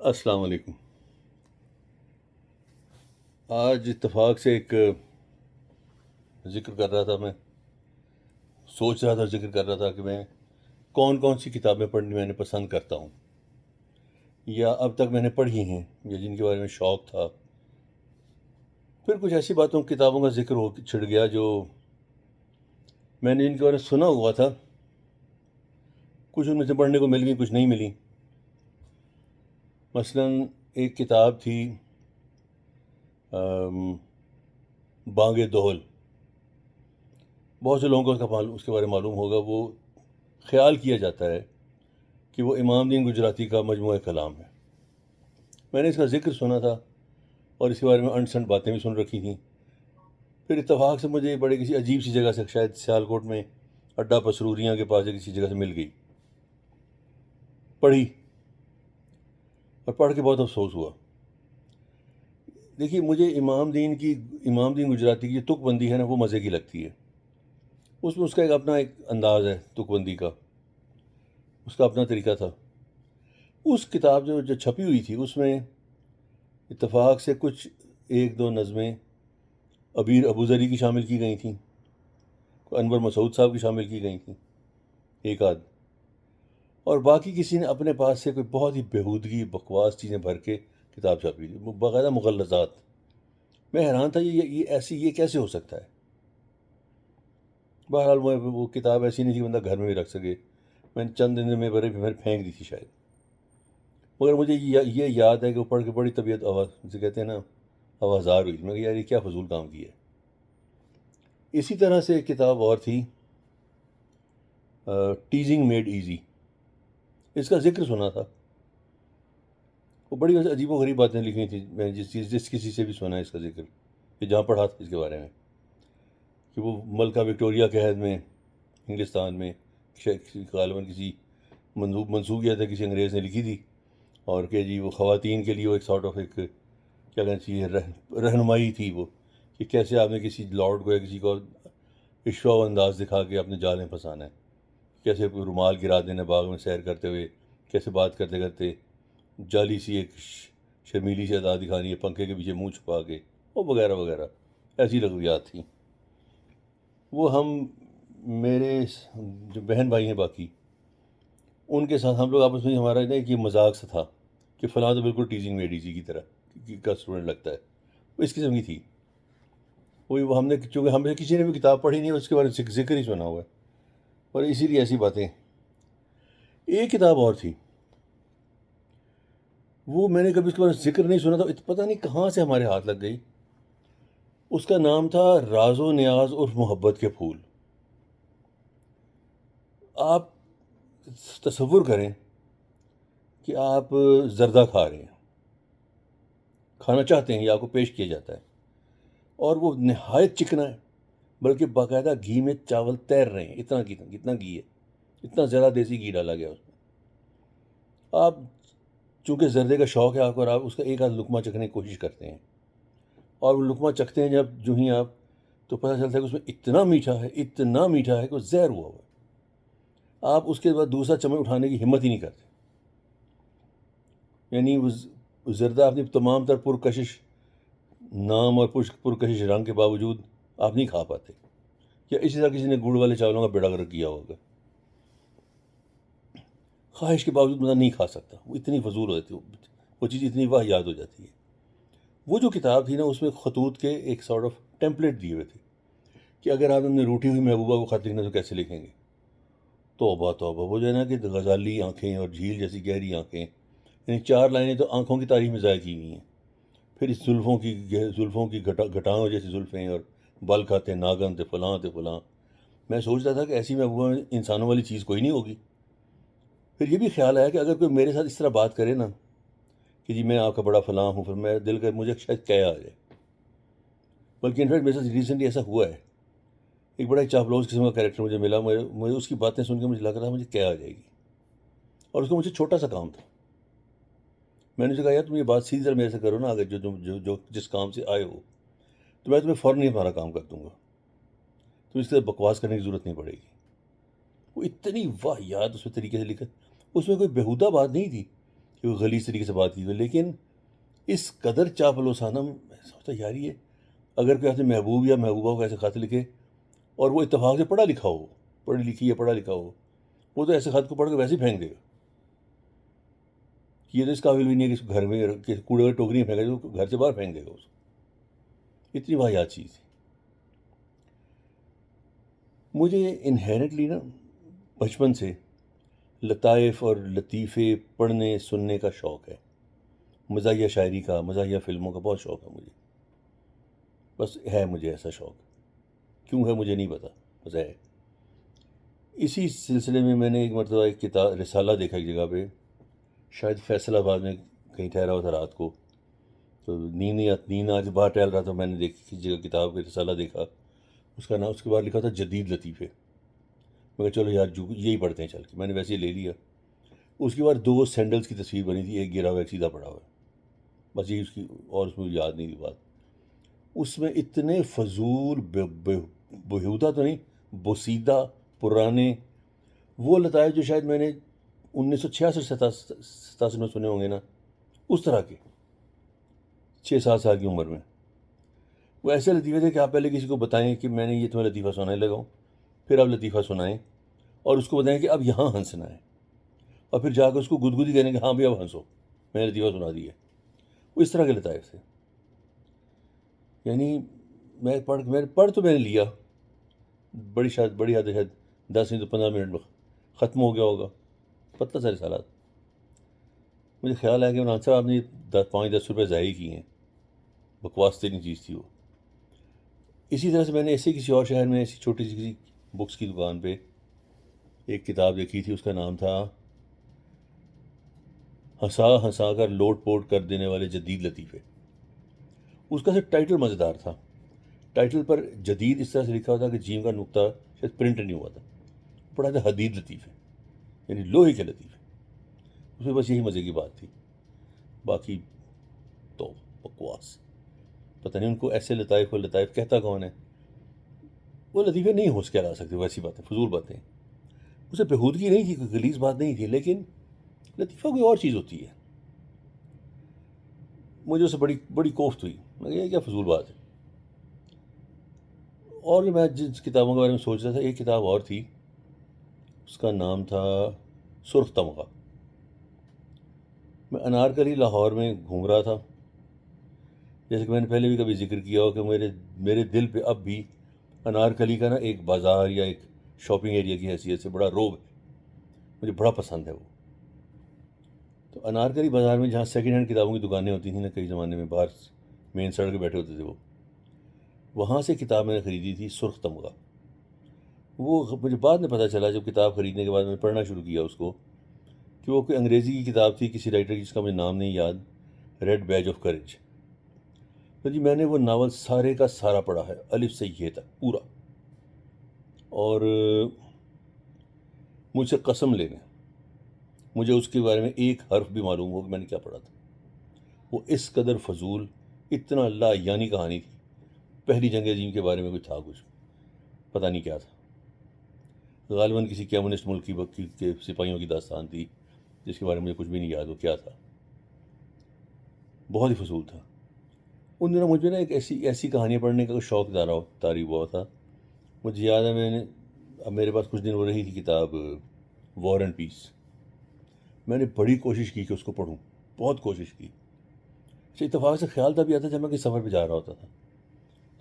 السلام علیکم۔ آج اتفاق سے ایک ذکر کر رہا تھا، میں سوچ رہا تھا، ذکر کر رہا تھا کہ میں کون کون سی کتابیں پڑھنی میں نے پسند کرتا ہوں، یا اب تک میں نے پڑھی ہیں، یا جن کے بارے میں شوق تھا۔ پھر کچھ ایسی کتابوں کا ذکر ہو چھڑ گیا جو میں نے جن کے بارے میں سنا ہوا تھا، کچھ ان میں سے پڑھنے کو مل گئی، کچھ نہیں ملی۔ مثلاً ایک کتاب تھی بانگ دہل، بہت سے لوگوں کو اس کے بارے میں معلوم ہوگا۔ وہ خیال کیا جاتا ہے کہ وہ امام دین گجراتی کا مجموعہ کلام ہے۔ میں نے اس کا ذکر سنا تھا اور اس کے بارے میں انٹ سنٹ باتیں بھی سن رکھی تھیں۔ پھر اتفاق سے مجھے بڑے کسی عجیب سی جگہ سے، شاید سیالکوٹ میں اڈا پسروریاں کے پاس کسی جگہ سے مل گئی، پڑھی، اور پڑھ کے بہت افسوس ہوا۔ دیکھیے، مجھے امام دین گجراتی کی جو تک بندی ہے نا، وہ مزے کی لگتی ہے۔ اس میں اس کا ایک اپنا ایک انداز ہے تک بندی کا، اس کا اپنا طریقہ تھا۔ اس کتاب جو چھپی ہوئی تھی، اس میں اتفاق سے کچھ ایک دو نظمیں ابیر ابو ذری کی شامل کی گئی تھیں، انور مسعود صاحب کی شامل کی گئی تھیں، ایک آدھ، اور باقی کسی نے اپنے پاس سے کوئی بہت ہی بیہودگی بکواس چیزیں بھر کے کتاب چھاپی تھی، باقاعدہ مغلظات۔ میں حیران تھا، یہ کیسے ہو سکتا ہے؟ بہرحال وہ کتاب ایسی نہیں تھی کہ بندہ گھر میں بھی رکھ سکے۔ میں نے چند دن میں پھینک دی تھی شاید، مگر مجھے یہ یاد ہے کہ وہ پڑھ کے بڑی طبیعت جسے کہتے ہیں نا، آوازار ہوئی۔ میں کہ یار، یہ کیا فضول کام کیا ہے۔ اسی طرح سے ایک کتاب اور تھی، ٹیزنگ میڈ ایزی، اس کا ذکر سنا تھا۔ وہ بڑی عجیب و غریب باتیں لکھی تھیں، میں جس کسی سے بھی سنا ہے اس کا ذکر، کہ جہاں پڑھا تھا اس کے بارے میں، کہ وہ ملکہ وکٹوریہ کے عہد میں انگلستان میں غالباً کسی منسوخیت ہے، کسی انگریز نے لکھی تھی، اور کہ جی وہ خواتین کے لیے وہ ایک سارٹ آف ایک کیا کہنا چاہیے رہنمائی تھی، وہ کہ کیسے آپ نے کسی لارڈ کو یا کسی کو عشوہ و انداز دکھا کے اپنے جال میں پھنسانا ہے، کیسے رومال گرا دینا باغ میں سیر کرتے ہوئے، کیسے بات کرتے کرتے جالی سی ایک شرمیلی سی ادا دکھانی ہے پنکھے کے پیچھے منہ چھپا کے، اور وغیرہ وغیرہ ایسی لغویات تھیں۔ وہ میرے جو بہن بھائی ہیں باقی، ان کے ساتھ ہم لوگ آپس میں ہمارا نا یہ مذاق سا تھا کہ فلاں تو بالکل ٹیزنگ میڈ ایزی کی طرح کا اسٹوڈنٹ لگتا ہے، وہ اس قسم کی تھی۔ وہ ہم نے، چونکہ ہم سے کسی نے بھی کتاب پڑھی نہیں، اس کے بارے میں ذکر ہی سنا ہوا ہے، اور اسی لیے ایسی باتیں۔ ایک کتاب اور تھی، وہ میں نے کبھی اس کے بارے میں ذکر نہیں سنا تھا، پتہ نہیں کہاں سے ہمارے ہاتھ لگ گئی۔ اس کا نام تھا راز و نیاز اور محبت کے پھول۔ آپ تصور کریں کہ آپ زردہ کھا رہے ہیں، کھانا چاہتے ہیں یا آپ کو پیش کیا جاتا ہے، اور وہ نہایت چکنا ہے، بلکہ باقاعدہ گھی میں چاول تیر رہے ہیں، اتنا گھی ہے، اتنا زیادہ دیسی گھی ڈالا گیا اس میں۔ آپ چونکہ زردے کا شوق ہے آپ کو، اور آپ اس کا ایک آدھ لقمہ چکھنے کی کوشش کرتے ہیں، اور وہ لقمہ چکھتے ہیں جب جو ہی آپ، تو پتہ چلتا ہے کہ اس میں اتنا میٹھا ہے کہ وہ زہر ہوا ہے۔ آپ اس کے بعد دوسرا چمچ اٹھانے کی ہمت ہی نہیں کرتے، یعنی وہ زردہ اپنی تمام تر پرکشش نام اور پرکشش رنگ کے باوجود آپ نہیں کھا پاتے، یا اسی طرح کسی نے گڑ والے چاولوں کا بیڑا گرک کیا ہوگا، خواہش کے باوجود بندہ نہیں کھا سکتا، وہ اتنی فضول ہو جاتی ہے، وہ چیز اتنی واہیات ہو جاتی ہے۔ وہ جو کتاب تھی نا، اس میں خطوط کے ایک سارٹ آف ٹیمپلیٹ دیے ہوئے تھے کہ اگر آپ نے روٹھی ہوئی محبوبہ کو خط لکھنا تو کیسے لکھیں گے۔ توبہ توبہ، وہ جو ہے نا کہ غزالی آنکھیں اور جھیل جیسی گہری آنکھیں، یعنی 4 لائنیں تو آنکھوں کی تعریف میں ضائع کی ہوئی ہیں۔ پھر اس زلفوں کی گھٹاؤں جیسی زلفیں، اور بل کھاتے ناگن تھے فلاں تھے فلاں۔ میں سوچتا تھا کہ ایسی محبوبہ میں انسانوں والی چیز کوئی نہیں ہوگی۔ پھر یہ بھی خیال آیا کہ اگر کوئی میرے ساتھ اس طرح بات کرے نا کہ جی میں آپ کا بڑا فلاں ہوں، پھر میں دل کر مجھے شاید کیا آ جائے۔ بلکہ انفیکٹ میرے ساتھ ریسنٹلی ایسا ہوا ہے، ایک بڑا چاپلوز قسم کا کیریکٹر مجھے ملا، مجھے اس کی باتیں سن کے مجھے لگ رہا مجھے کیا آ جائے گی، اور اس کو مجھے چھوٹا سا کام تھا۔ میں نے اسے کہا یار تم یہ بات سیدھی طرح میرے سے کرو نا، اگر جو جس کام سے آئے ہو تو میں تمہیں فوراً ہی ہمارا کام کر دوں گا، تو اس طرح بکواس کرنے کی ضرورت نہیں پڑے گی۔ وہ اتنی واہیات اس میں طریقے سے لکھا، اس میں کوئی بیہودہ بات نہیں تھی، کہ وہ غلیظ طریقے سے بات کی ہوئی، لیکن اس قدر چاپلوسانہ میں سوچتا یار یہ اگر کوئی ایسے محبوب یا محبوبہ کو ایسے خط لکھے اور وہ اتفاق سے پڑھا لکھا ہو، پڑھی لکھی یا پڑھا لکھا ہو، وہ تو ایسے خط کو پڑھ کے ویسے ہی پھینک دے گا کہ یہ تو اس قابل بھی نہیں ہے کہ اس کو گھر میں کہ کوڑے کی ٹوکری میں پھینکا جو گھر سے باہر پھینک دے گا اس کو. اتنی واحد چیز تھی. مجھے انہیرنٹلی نا بچپن سے لطائف اور لطیفے پڑھنے سننے کا شوق ہے. مزاحیہ شاعری کا، مزاحیہ فلموں کا بہت شوق ہے مجھے. بس ہے مجھے ایسا شوق. کیوں ہے مجھے نہیں پتا، بس ہے. اسی سلسلے میں نے ایک مرتبہ ایک کتاب رسالہ دیکھا ایک جگہ پہ، شاید فیصل آباد میں کہیں ٹھہرا ہوا تھا رات کو، تو نیند آج باہر ٹہل رہا تھا، میں نے دیکھی کسی جگہ کتاب کا رسالہ دیکھا، اس کا نام اس کے بعد لکھا تھا جدید لطیفے. میں کہا چلو یار جو یہی پڑھتے ہیں چل کے، میں نے ویسے ہی لے لیا. اس کے بعد 2 سینڈلز کی تصویر بنی تھی، ایک گرا ہوا ایک سیدھا پڑا ہوا. بس یہی اس کی، اور اس میں یاد نہیں تھی بات. اس میں اتنے فضول بہودہ تو نہیں، بوسیدہ پرانے وہ لطائف جو شاید میں نے 1966-87 میں سنے ہوں گے نا، اس طرح کے 6-7 سال کی عمر میں. وہ ایسے لطیفے تھے کہ آپ پہلے کسی کو بتائیں کہ میں نے یہ تمہیں لطیفہ سنانے لگا ہوں، پھر آپ لطیفہ سنائیں اور اس کو بتائیں کہ اب یہاں ہنسنا ہے، اور پھر جا کے اس کو گدگدی کریں کہ ہاں بھی اب ہنسو، میں نے لطیفہ سنا دیا. وہ اس طرح کے لطائف تھے. یعنی میں پڑھ تو میں نے لیا، بڑی حد شاید 10 نہیں تو 15 منٹ میں ختم ہو گیا ہوگا، پتہ سارے سالات. مجھے خیال آیا کہ عمران صاحب آپ نے 5-10 روپے ضائع کیے ہیں، بکواس ترین چیز تھی وہ. اسی طرح سے میں نے ایسے کسی اور شہر میں ایسی چھوٹی سی کسی بکس کی دکان پہ ایک کتاب دیکھی تھی، اس کا نام تھا ہنسا ہنسا کر لوٹ پوٹ کر دینے والے جدید لطیفے. اس کا صرف ٹائٹل مزیدار تھا. ٹائٹل پر جدید اس طرح سے لکھا ہوا تھا کہ جیم کا نقطہ شاید پرنٹ نہیں ہوا تھا، پڑھا تھا حدید لطیفے، یعنی لوہے کے لطیفے. اس میں بس یہی مزے کی بات تھی، باقی تو بکواس. پتہ نہیں ان کو ایسے لطائف کو لطائف کہتا کون ہے. وہ لطیفے نہیں ہنس کے لا سکتے، ویسی باتیں فضول باتیں. اسے بہودگی نہیں تھی، کوئی غلیظ بات نہیں تھی، لیکن لطیفہ کوئی اور چیز ہوتی ہے. مجھے اسے بڑی کوفت ہوئی، میں یہ کیا فضول بات ہے. اور میں جس کتابوں کے بارے میں سوچ رہا تھا، ایک کتاب اور تھی، اس کا نام تھا سرخ تمغہ. میں انارکلی لاہور میں گھوم رہا تھا، جیسے کہ میں نے پہلے بھی کبھی ذکر کیا ہو کہ میرے دل پہ اب بھی انارکلی کا نا ایک بازار یا ایک شاپنگ ایریا کی حیثیت سے بڑا روب ہے. مجھے بڑا پسند ہے وہ. تو انارکلی بازار میں جہاں سیکنڈ ہینڈ کتابوں کی دکانیں ہوتی تھیں نا، کئی زمانے میں باہر مین سڑک پہ بیٹھے ہوتے تھے وہ، وہاں سے کتاب میں نے خریدی تھی سرخ تمغہ. وہ مجھے بعد میں پتہ چلا جب کتاب خریدنے کے بعد میں نے پڑھنا شروع کیا اس کو، کہ وہ کوئی انگریزی کی کتاب تھی کسی رائٹر کی جس کا مجھے نام نہیں یاد، ریڈ بیج آف کریج. تو جی میں نے وہ ناول سارے کا سارا پڑھا ہے، الف سے یہ تک پورا. اور مجھ سے قسم لے لیں مجھے اس کے بارے میں ایک حرف بھی معلوم ہو کہ میں نے کیا پڑھا تھا. وہ اس قدر فضول، اتنا لا یعنی کہانی تھی. پہلی جنگ عظیم کے بارے میں کوئی تھا کچھ، پتہ نہیں کیا تھا. غالباً کسی کمیونسٹ ملک کے سپاہیوں کی داستان تھی جس کے بارے میں مجھے کچھ بھی نہیں یاد وہ کیا تھا. بہت ہی فضول تھا. ان دنوں مجھے نا ایک ایسی کہانیاں پڑھنے کا شوق طاری ہوا تھا. مجھے یاد ہے اب میرے پاس کچھ دن ہو رہی تھی کتاب وار اینڈ پیس. میں نے بڑی کوشش کی کہ اس کو پڑھوں، بہت کوشش کی. اچھا اتفاق سے خیال تب بھی آتا جب میں کہیں سفر پہ جا رہا ہوتا تھا،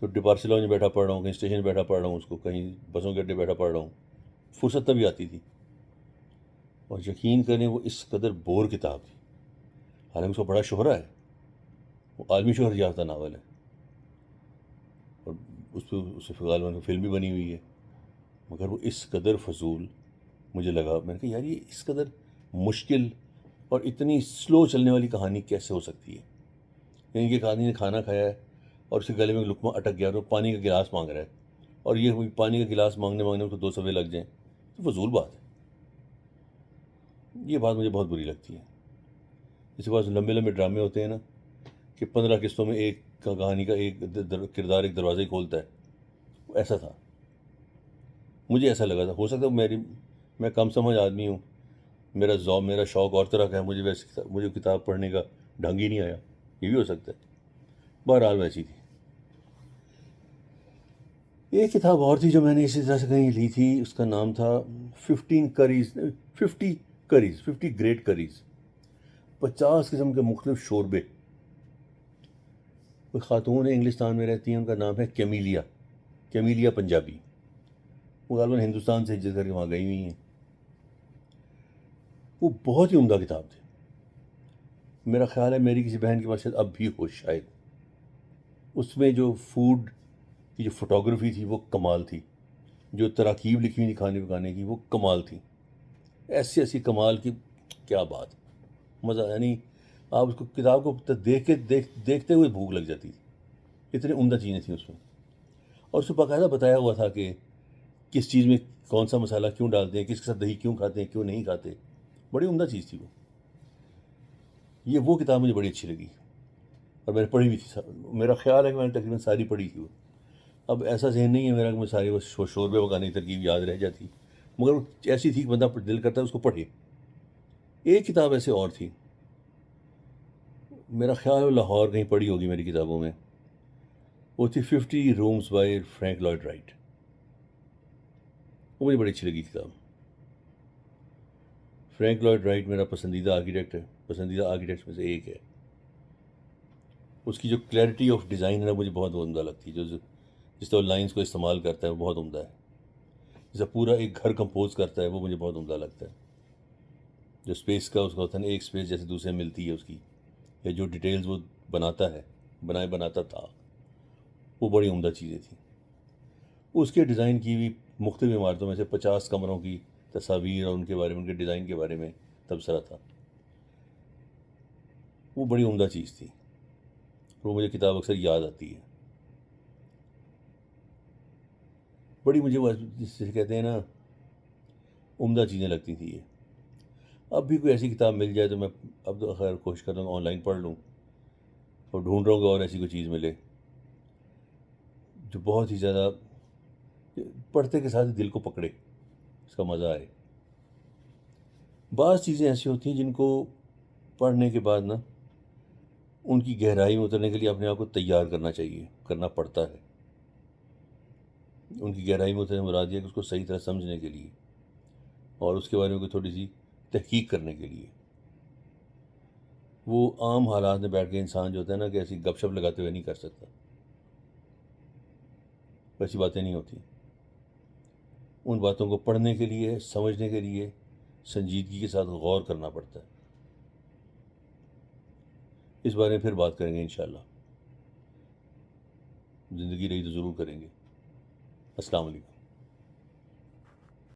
تو ڈپارچر لاؤنج میں بیٹھا پڑھ رہا ہوں، کہیں اسٹیشن پہ بیٹھا پڑھ رہا ہوں اس کو، کہیں بسوں کے اڈے بیٹھا پڑھ رہا ہوں. فرصت تبھی آتی تھی. اور یقین کریں وہ اس قدر بور کتاب تھی، حالانکہ اس کو بڑا شہرہ ہے، وہ عالمی شہرت یافتہ ناول ہے، اور اس پہ غالباً فلم بھی بنی ہوئی ہے. مگر وہ اس قدر فضول مجھے لگا. میں نے کہا یار یہ اس قدر مشکل اور اتنی سلو چلنے والی کہانی کیسے ہو سکتی ہے. یعنی کہ ایک آدمی نے کھانا کھایا ہے اور اس کے گلے میں لقمہ اٹک گیا اور وہ پانی کا گلاس مانگ رہا ہے، اور یہ پانی کا گلاس مانگنے اس کو 2 صفحے لگ جائیں، تو فضول بات ہے. یہ بات مجھے بہت بری لگتی ہے. اس کے بعد لمبے لمبے ڈرامے ہوتے ہیں نا کہ 15 قسطوں میں ایک کہانی کا ایک کردار ایک دروازہ ہی کھولتا ہے، وہ ایسا تھا. مجھے ایسا لگا تھا. ہو سکتا ہے میں کم سمجھ آدمی ہوں، میرا شوق اور طرح کا ہے، مجھے کتاب پڑھنے کا ڈھنگ ہی نہیں آیا، یہ بھی ہو سکتا ہے۔ بہرحال ویسی تھی۔ ایک کتاب اور تھی جو میں نے اسی طرح سے کہیں لی تھی، اس کا نام تھا 50 گریٹ کریز، 50 قسم کے مختلف شوربے۔ کوئی خاتون انگلستان میں رہتی ہیں، ان کا نام ہے کیمیلیا پنجابی، وہ غالباً ہندوستان سے ہجرت کر کے وہاں گئی ہوئی ہیں۔ وہ بہت ہی عمدہ کتاب تھی، میرا خیال ہے میری کسی بہن کے پاس شاید اب بھی ہو شاید۔ اس میں جو فوڈ کی جو فوٹوگرافی تھی وہ کمال تھی، جو تراکیب لکھی ہوئی تھی کھانے پکانے کی وہ کمال تھی، ایسی کمال کی کیا بات، مزہ، یعنی آپ اس کو کتاب کو دیکھتے ہوئے بھوک لگ جاتی تھی، اتنی عمدہ چیزیں تھیں اس میں۔ اور اس کو باقاعدہ بتایا ہوا تھا کہ کس چیز میں کون سا مسالہ کیوں ڈالتے ہیں، کس کے ساتھ دہی کیوں کھاتے ہیں، کیوں نہیں کھاتے، بڑی عمدہ چیز تھی وہ کتاب مجھے بڑی اچھی لگی، اور میں نے پڑھی بھی تھی، میرا خیال ہے کہ میں نے تقریباً ساری پڑھی تھی وہ۔ اب ایسا ذہن نہیں ہے میرا کہ میں ساری بس شوربے پکانے کی ترکیب یاد رہ جاتی، مگر وہ ایسی تھی کہ بندہ دل کرتا ہے اس کو پڑھے۔ ایک کتاب ایسے اور تھی، میرا خیال ہے لاہور کہیں پڑھی ہوگی میری کتابوں میں، وہ تھی 50 رومز بائی فرینک لائڈ رائٹ، وہ مجھے بڑی اچھی لگی کتاب۔ فرینک لائڈ رائٹ میرا پسندیدہ آرکیٹیکٹ میں سے ایک ہے۔ اس کی جو کلیئرٹی آف ڈیزائن ہے نا مجھے بہت عمدہ لگتی ہے، جس طرح لائنس کو استعمال کرتا ہے وہ بہت عمدہ ہے، جیسا پورا ایک گھر کمپوز کرتا ہے وہ مجھے بہت عمدہ لگتا ہے، جو اسپیس کا اس کا ہوتا ہے نا، ایک اسپیس جیسے دوسرے ملتی ہے اس کی، یا جو ڈیٹیلز وہ بناتا تھا، وہ بڑی عمدہ چیزیں تھیں۔ اس کے ڈیزائن کی بھی مختلف عمارتوں میں سے 50 کمروں کی تصاویر اور ان کے بارے میں، ان کے ڈیزائن کے بارے میں تبصرہ تھا، وہ بڑی عمدہ چیز تھی، وہ مجھے کتاب اکثر یاد آتی ہے۔ بڑی مجھے وہ جس سے کہتے ہیں نا عمدہ چیزیں لگتی تھیں یہ۔ اب بھی کوئی ایسی کتاب مل جائے تو میں اب تو خیر کوشش کرتا ہوں آن لائن پڑھ لوں، اور ڈھونڈ رہا ہوں گا اور ایسی کوئی چیز ملے جو بہت ہی زیادہ پڑھتے کے ساتھ دل کو پکڑے، اس کا مزہ آئے۔ بعض چیزیں ایسی ہوتی ہیں جن کو پڑھنے کے بعد نا ان کی گہرائی میں اترنے کے لیے اپنے آپ کو تیار کرنا پڑتا ہے۔ ان کی گہرائی میں اترنے مراد یہ ہے کہ اس کو صحیح طرح سمجھنے کے لیے اور اس کے بارے میں کوئی تھوڑی سی تحقیق کرنے کے لیے، وہ عام حالات میں بیٹھ کے انسان جو ہوتا ہے نا کہ ایسی گپ شپ لگاتے ہوئے نہیں کر سکتا، ویسی باتیں نہیں ہوتی۔ ان باتوں کو پڑھنے کے لیے، سمجھنے کے لیے سنجیدگی کے ساتھ غور کرنا پڑتا ہے۔ اس بارے میں پھر بات کریں گے انشاءاللہ، زندگی رہی تو ضرور کریں گے۔ السلام علیکم۔